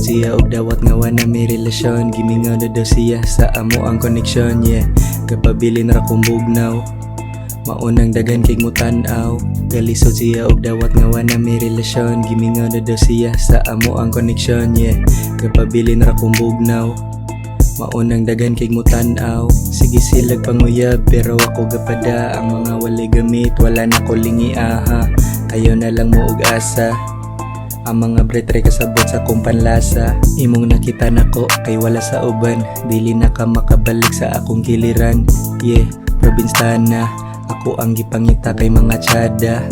siya og dawat nga wa na may relasyon. Gimingaw na daw siya sa amo ang koneksyon, yeah. Kapabilin ra kong bugnaw, maunang daghan kay mo tan-aw. Galisod siya og dawat nga wa na may relasyon. Gimingaw na daw siya sa amo ang koneksyon, yeah. Kapabilin ra kong bugnaw, maunang daghan kay mo tan-aw. Sige silag panguyab pero ako gapada. Ang mga walay gamit wala na ko lingi aha. Kayo na lang mo og asa. Ang mga bretre kasabot sa kong panlasa. Imong nakita nako kay wala sa uban. Dili na ka makabalik sa akong giliran. Yeah, province na ako ang gipangita kay mga tsada.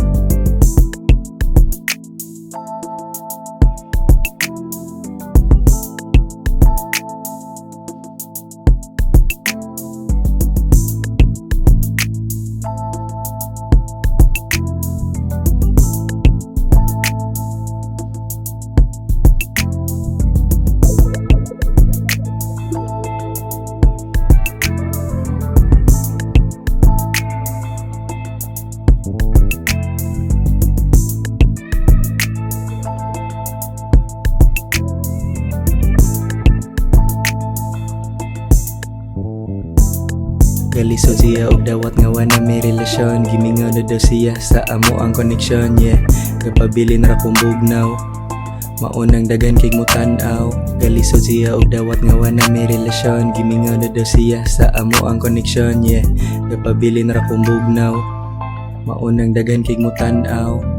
Galisod siya og dawat nga wa na may relasyon. Gimingaw na daw siya sa amo ang koneksyon, yeah. Kapabilin ra kong bugnaw, maunang daghan kay mo tan-aw. Galisod siya og dawat nga wa na may relasyon. Gimingaw na daw siya sa amo ang koneksyon, yeah. Kapabilin ra kong bugnaw, maunang daghan kay mo tan-aw.